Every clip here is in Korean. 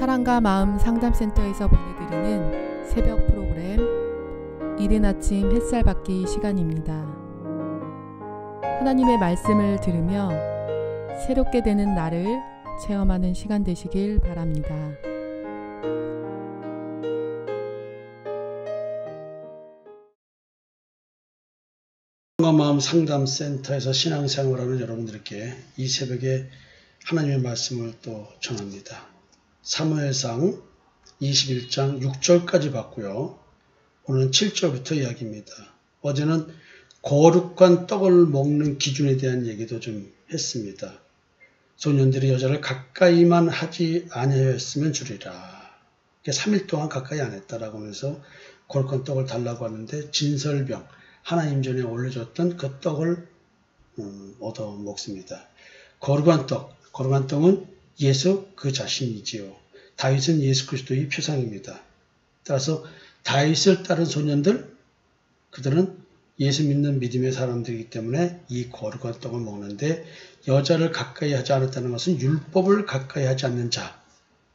사랑과 마음 상담센터에서 보내드리는 새벽 프로그램 이른 아침 햇살 받기 시간입니다. 하나님의 말씀을 들으며 새롭게 되는 나를 체험하는 시간 되시길 바랍니다. 사랑과 마음 상담센터에서 신앙생활하는 여러분들께 이 새벽에 하나님의 말씀을 또 전합니다. 사무엘상 21장 6절까지 봤고요. 오늘은 7절부터 이야기입니다. 어제는 거룩한 떡을 먹는 기준에 대한 얘기도 좀 했습니다. 소년들이 여자를 가까이만 하지 아니하였으면 주리라. 3일 동안 가까이 안 했다라고 하면서 거룩한 떡을 달라고 하는데 진설병, 하나님 전에 올려줬던 그 떡을 얻어 먹습니다. 거룩한 떡은 예수 그 자신이지요. 다윗은 예수 그리스도의 표상입니다. 따라서 다윗을 따른 소년들, 그들은 예수 믿는 믿음의 사람들이기 때문에 이 거룩한 떡을 먹는데 여자를 가까이 하지 않았다는 것은 율법을 가까이 하지 않는 자,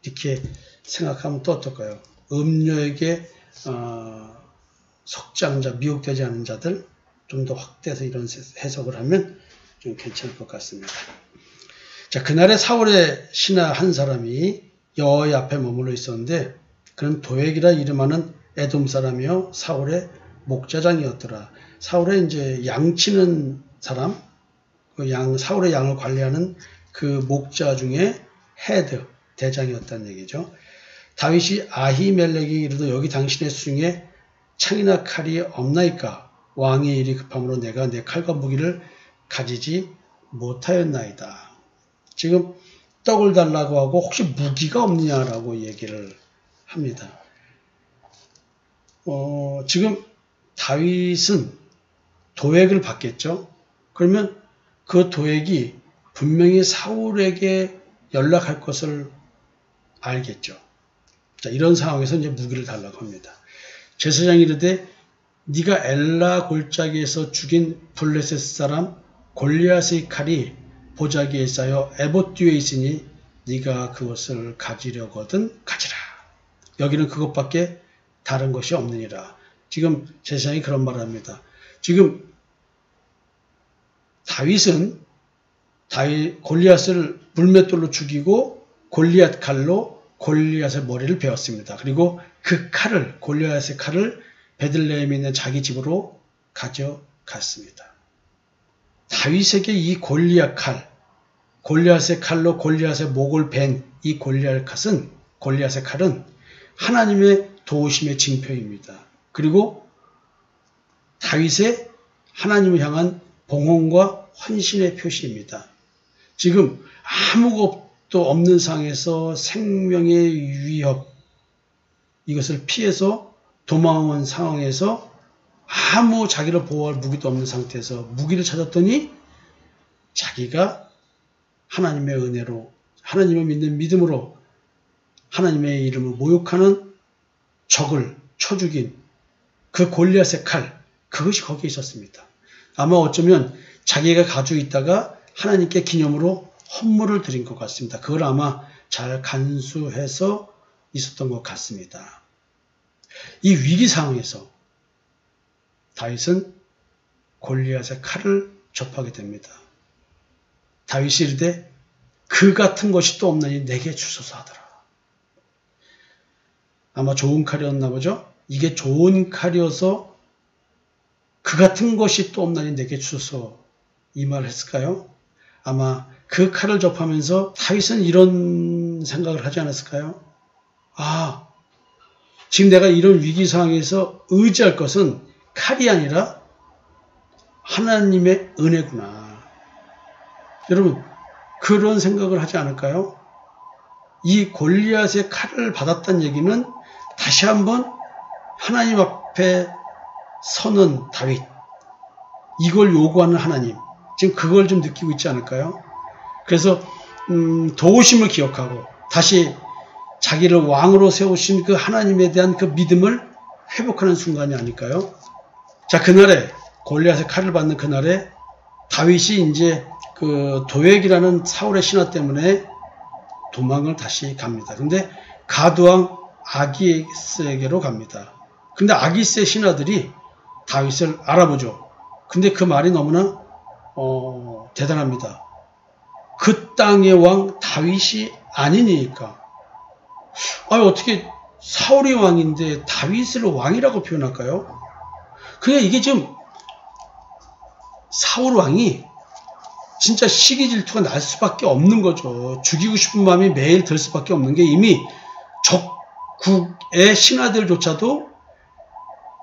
이렇게 생각하면 또 어떨까요? 음료에게 석장자, 미혹되지 않은 자들, 좀 더 확대해서 이런 해석을 하면 좀 괜찮을 것 같습니다. 자, 그날에 사울의 신하 한 사람이 여호와의 앞에 머물러 있었는데 그는 도액이라 이름하는 에돔 사람이요 사울의 목자장이었더라. 사울의 이제 양 치는 사람, 사울의 양을 관리하는 그 목자 중에 헤드, 대장이었다는 얘기죠. 다윗이 아히멜렉에게 이르되 여기 당신의 수중에 창이나 칼이 없나이까? 왕의 일이 급함으로 내가 내 칼과 무기를 가지지 못하였나이다. 지금 떡을 달라고 하고 혹시 무기가 없느냐라고 얘기를 합니다. 지금 다윗은 도액을 받겠죠. 그러면 그 도액이 분명히 사울에게 연락할 것을 알겠죠. 자, 이런 상황에서 이제 무기를 달라고 합니다. 제사장이 이르되 네가 엘라 골짜기에서 죽인 블레셋 사람 골리앗의 칼이 보자기에 쌓여 에봇 뒤에 있으니 네가 그것을 가지려거든 가지라. 여기는 그것밖에 다른 것이 없느니라. 지금 제사장이 그런 말을 합니다. 지금 다윗은 골리앗을 물맷돌로 죽이고 골리앗 칼로 골리앗의 머리를 베었습니다. 그리고 그 칼을, 골리앗의 칼을 베들레헴에 있는 자기 집으로 가져갔습니다. 다윗에게 이 골리앗의 칼로 골리앗의 목을 벤 이 골리앗의 칼은 하나님의 도우심의 징표입니다. 그리고 다윗의 하나님을 향한 봉헌과 헌신의 표시입니다. 지금 아무것도 없는 상황에서 생명의 위협, 이것을 피해서 도망온 상황에서 아무 자기를 보호할 무기도 없는 상태에서 무기를 찾았더니 자기가 하나님의 은혜로, 하나님을 믿는 믿음으로 하나님의 이름을 모욕하는 적을 쳐 죽인 그 골리앗의 칼, 그것이 거기에 있었습니다. 아마 어쩌면 자기가 가지고 있다가 하나님께 기념으로 헌물을 드린 것 같습니다. 그걸 아마 잘 간수해서 있었던 것 같습니다. 이 위기 상황에서 다윗은 골리앗의 칼을 접하게 됩니다. 다윗이 이르되 그 같은 것이 또 없나니 내게 주소서 하더라. 아마 좋은 칼이었나 보죠. 이게 좋은 칼이어서 그 같은 것이 또 없나니 내게 주소서 이 말을 했을까요? 아마 그 칼을 접하면서 다윗은 이런 생각을 하지 않았을까요? 아, 지금 내가 이런 위기 상황에서 의지할 것은 칼이 아니라 하나님의 은혜구나. 여러분, 그런 생각을 하지 않을까요? 이 골리앗의 칼을 받았다는 얘기는 다시 한번 하나님 앞에 서는 다윗, 이걸 요구하는 하나님, 지금 그걸 좀 느끼고 있지 않을까요? 그래서 도우심을 기억하고 다시 자기를 왕으로 세우신 그 하나님에 대한 그 믿음을 회복하는 순간이 아닐까요? 자, 그날에 골리앗의 칼을 받는 그날에 다윗이 이제 그 도액이라는 사울의 신하 때문에 도망을 다시 갑니다. 근데 가드왕 아기스에게로 갑니다. 근데 아기스의 신하들이 다윗을 알아보죠. 근데 그 말이 너무나 대단합니다. 그 땅의 왕 다윗이 아니니까. 아니 어떻게 사울이 왕인데 다윗을 왕이라고 표현할까요? 그냥 이게 지금 사울 왕이 진짜 시기 질투가 날 수밖에 없는 거죠. 죽이고 싶은 마음이 매일 들 수밖에 없는 게 이미 적국의 신하들조차도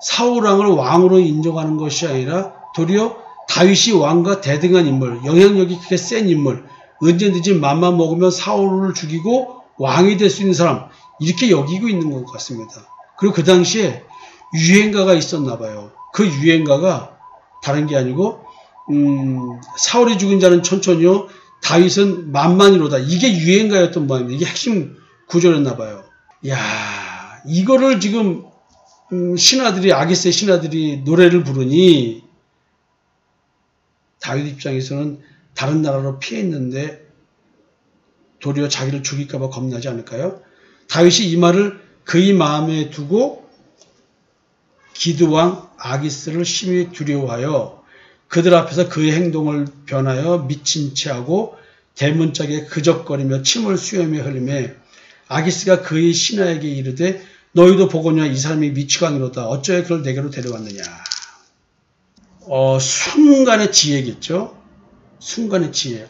사울 왕을 왕으로 인정하는 것이 아니라 도리어 다윗이 왕과 대등한 인물, 영향력이 크게 센 인물, 언제든지 맘만 먹으면 사울을 죽이고 왕이 될 수 있는 사람, 이렇게 여기고 있는 것 같습니다. 그리고 그 당시에 유행가가 있었나 봐요. 그 유행가가 다른 게 아니고 사울이 죽은 자는 천천히요, 다윗은 만만이로다. 이게 유행가였던 모양입니다. 이게 핵심 구절이었나 봐요. 야, 이거를 지금 신하들이, 아기스의 신하들이 노래를 부르니 다윗 입장에서는 다른 나라로 피했는데 도리어 자기를 죽일까 봐 겁나지 않을까요? 다윗이 이 말을 그의 마음에 두고 기드왕 아기스를 심히 두려워하여 그들 앞에서 그의 행동을 변하여 미친 채 하고 대문짝에 그적거리며 침을 수염에 흘리며 아기스가 그의 신하에게 이르되 너희도 보거냐 이 사람이 미치광이로다. 어쩌여 그를 내게로 데려왔느냐. 순간의 지혜겠죠. 순간의 지혜.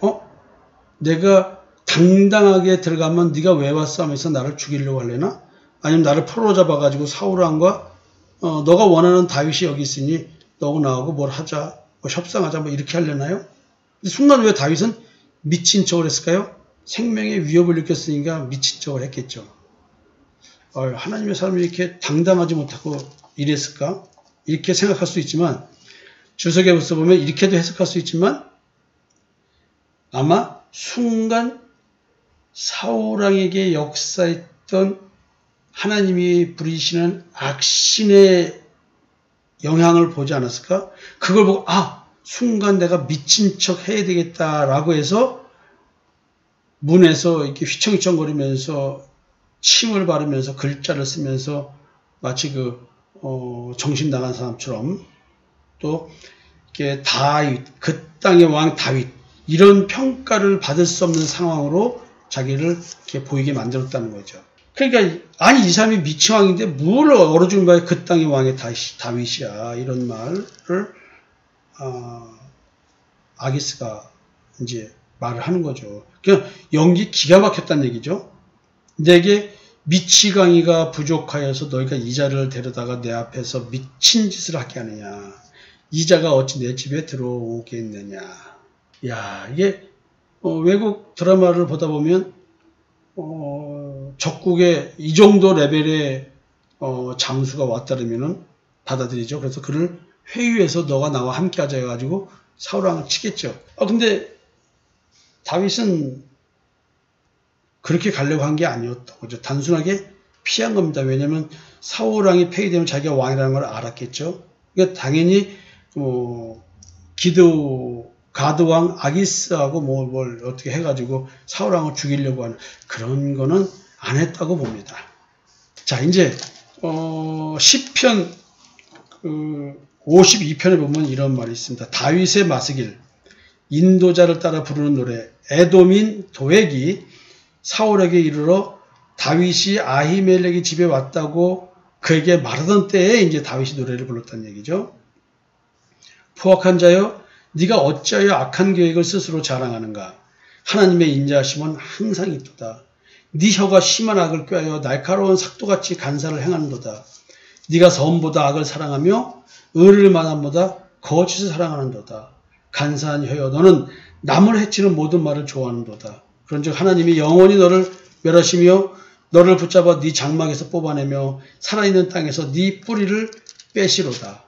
내가 당당하게 들어가면 네가 왜 왔어 하면서 나를 죽이려고 하려나? 아니면 나를 포로 잡아가지고 사울왕과 너가 원하는 다윗이 여기 있으니 너하고 나하고 뭘 하자, 뭐 협상하자, 뭐 이렇게 하려나요? 순간 왜 다윗은 미친 척을 했을까요? 생명의 위협을 느꼈으니까 미친 척을 했겠죠. 하나님의 사람이 이렇게 당당하지 못하고 이랬을까? 이렇게 생각할 수 있지만, 주석에서 보면 이렇게도 해석할 수 있지만, 아마 순간 사울왕에게 역사했던 하나님이 부리시는 악신의 영향을 보지 않았을까? 그걸 보고 순간 내가 미친 척 해야 되겠다라고 해서 문에서 이렇게 휘청휘청거리면서 침을 바르면서 글자를 쓰면서 마치 정신 나간 사람처럼 또 이렇게 다윗, 그 땅의 왕 다윗, 이런 평가를 받을 수 없는 상황으로 자기를 이렇게 보이게 만들었다는 거죠. 그러니까 이 사람이 미치왕인데 뭘 얼어주는 바에 그 땅의 왕의 다윗이야, 이런 말을 아기스가 이제 말을 하는 거죠. 그냥 연기 기가 막혔다는 얘기죠. 내게 미치광이가 부족하여서 너희가 이자를 데려다가 내 앞에서 미친 짓을 하게 하느냐. 이자가 어찌 내 집에 들어오겠느냐. 야, 이게 외국 드라마를 보다 보면 적국의 이 정도 레벨의 장수가 왔다르면은 받아들이죠. 그래서 그를 회유해서 너가 나와 함께 하자 해가지고 사울왕을 치겠죠. 근데 다윗은 그렇게 가려고 한 게 아니었다고. 그죠? 단순하게 피한 겁니다. 왜냐하면 사울왕이 폐위되면 자기가 왕이라는 걸 알았겠죠. 그러니까 당연히 가드왕 아기스하고 뭘 어떻게 해가지고 사울왕을 죽이려고 하는 그런 거는 안 했다고 봅니다. 자, 이제 시편 52편에 보면 이런 말이 있습니다. 다윗의 마스길, 인도자를 따라 부르는 노래. 에돔인 도액이 사울에게 이르러 다윗이 아히멜렉의 집에 왔다고 그에게 말하던 때에 이제 다윗이 노래를 불렀다는 얘기죠. 포악한 자여, 네가 어찌하여 악한 계획을 스스로 자랑하는가? 하나님의 인자하심은 항상 있도다. 네 혀가 심한 악을 꾀하여 날카로운 삭도같이 간사를 행하는도다. 네가 선보다 악을 사랑하며 의를 만함보다 거짓을 사랑하는도다. 간사한 혀여, 너는 남을 해치는 모든 말을 좋아하는도다. 그런즉 하나님이 영원히 너를 멸하시며 너를 붙잡아 네 장막에서 뽑아내며 살아있는 땅에서 네 뿌리를 빼시로다.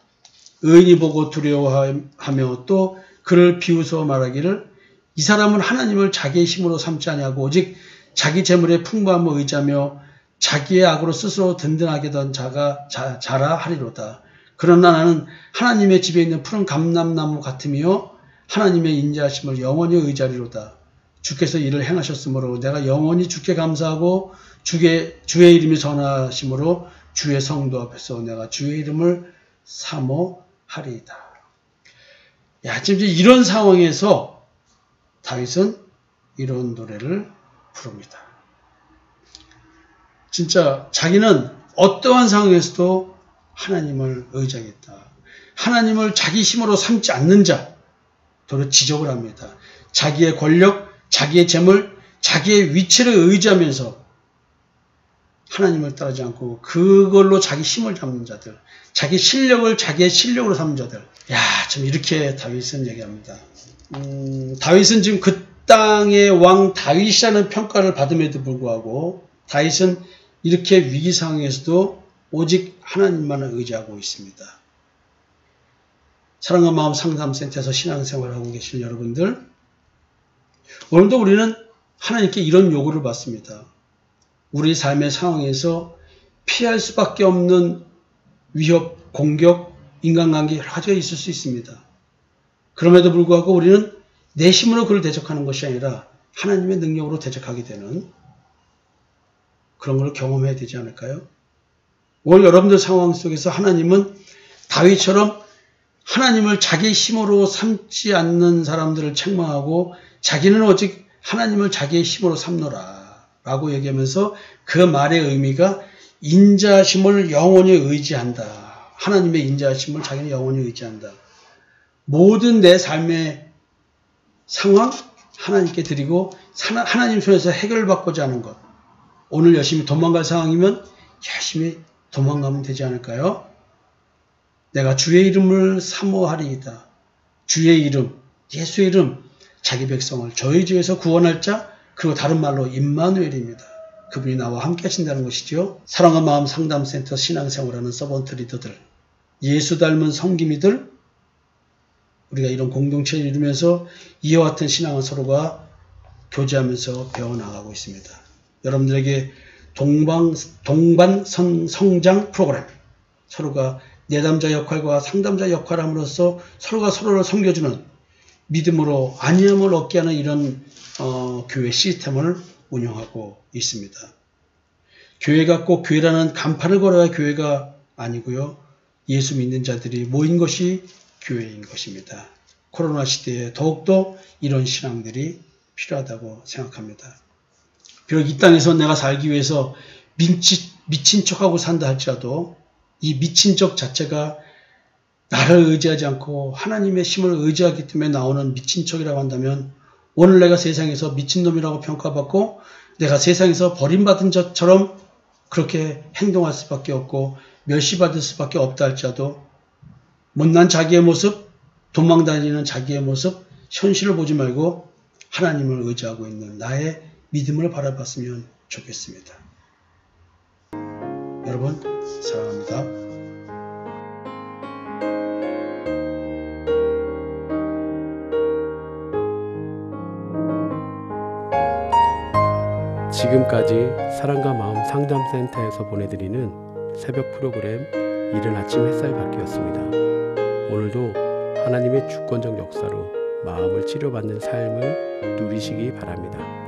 의인이 보고 두려워하며 또 그를 비웃어 말하기를 이 사람은 하나님을 자기의 힘으로 삼지 아니하고 오직 자기 재물의 풍부함을 의지하며 자기의 악으로 스스로 든든하게 던 자라 하리로다. 그러나 나는 하나님의 집에 있는 푸른 감람나무 같으며 하나님의 인자하심을 영원히 의지하리로다. 주께서 이를 행하셨으므로 내가 영원히 주께 감사하고 주의 이름이 전하심으로 주의 성도 앞에서 내가 주의 이름을 사모하리이다. 야, 지금 이런 상황에서 다윗은 이런 노래를 부릅니다. 진짜 자기는 어떠한 상황에서도 하나님을 의지하겠다. 하나님을 자기 힘으로 삼지 않는 자, 도로 지적을 합니다. 자기의 권력, 자기의 재물, 자기의 위치를 의지하면서 하나님을 따르지 않고 그걸로 자기 힘을 잡는 자들, 자기 실력을 자기의 실력으로 삼는 자들. 야, 참 이렇게 다윗은 얘기합니다. 다윗은 지금 그 땅의 왕 다윗이라는 평가를 받음에도 불구하고 다윗은 이렇게 위기 상황에서도 오직 하나님만을 의지하고 있습니다. 사랑과 마음 상담센터에서 신앙생활을 하고 계시는 여러분들, 오늘도 우리는 하나님께 이런 요구를 받습니다. 우리 삶의 상황에서 피할 수밖에 없는 위협, 공격, 인간관계 여러 가지가 있을 수 있습니다. 그럼에도 불구하고 우리는 내 힘으로 그를 대적하는 것이 아니라 하나님의 능력으로 대적하게 되는 그런 걸 경험해야 되지 않을까요? 오늘 여러분들 상황 속에서 하나님은 다윗처럼 하나님을 자기 힘으로 삼지 않는 사람들을 책망하고 자기는 오직 하나님을 자기의 힘으로 삼노라 라고 얘기하면서 그 말의 의미가 인자심을 영원히 의지한다. 하나님의 인자심을 자기는 영원히 의지한다. 모든 내 삶의 상황 하나님께 드리고 하나님 손에서 해결받고자 하는 것. 오늘 열심히 도망갈 상황이면 열심히 도망가면 되지 않을까요? 내가 주의 이름을 사모하리이다. 주의 이름, 예수의 이름, 자기 백성을 저희 죄에서 구원할 자, 그리고 다른 말로 임마누엘입니다. 그분이 나와 함께 하신다는 것이죠. 사랑과 마음 상담센터 신앙생활하는 서번트 리더들, 예수 닮은 성김이들, 우리가 이런 공동체를 이루면서 이와 같은 신앙을 서로가 교제하면서 배워나가고 있습니다. 여러분들에게 동반 성장 프로그램, 서로가 내담자 역할과 상담자 역할을 함으로써 서로가 서로를 섬겨주는 믿음으로 안위함을 얻게 하는 이런 교회 시스템을 운영하고 있습니다. 교회가 꼭 교회라는 간판을 걸어야 교회가 아니고요. 예수 믿는 자들이 모인 것이 교회인 것입니다. 코로나 시대에 더욱더 이런 신앙들이 필요하다고 생각합니다. 비록 이 땅에서 내가 살기 위해서 미친 척하고 산다 할지라도 이 미친 척 자체가 나를 의지하지 않고 하나님의 힘을 의지하기 때문에 나오는 미친 척이라고 한다면 오늘 내가 세상에서 미친놈이라고 평가받고 내가 세상에서 버림받은 자처럼 그렇게 행동할 수밖에 없고 멸시받을 수밖에 없다 할지라도 못난 자기의 모습, 도망다니는 자기의 모습, 현실을 보지 말고 하나님을 의지하고 있는 나의 믿음을 바라봤으면 좋겠습니다. 여러분 사랑합니다. 지금까지 사랑과 마음 상담센터에서 보내드리는 새벽 프로그램 이른 아침 햇살 받기였습니다. 오늘도 하나님의 주권적 역사로 마음을 치료받는 삶을 누리시기 바랍니다.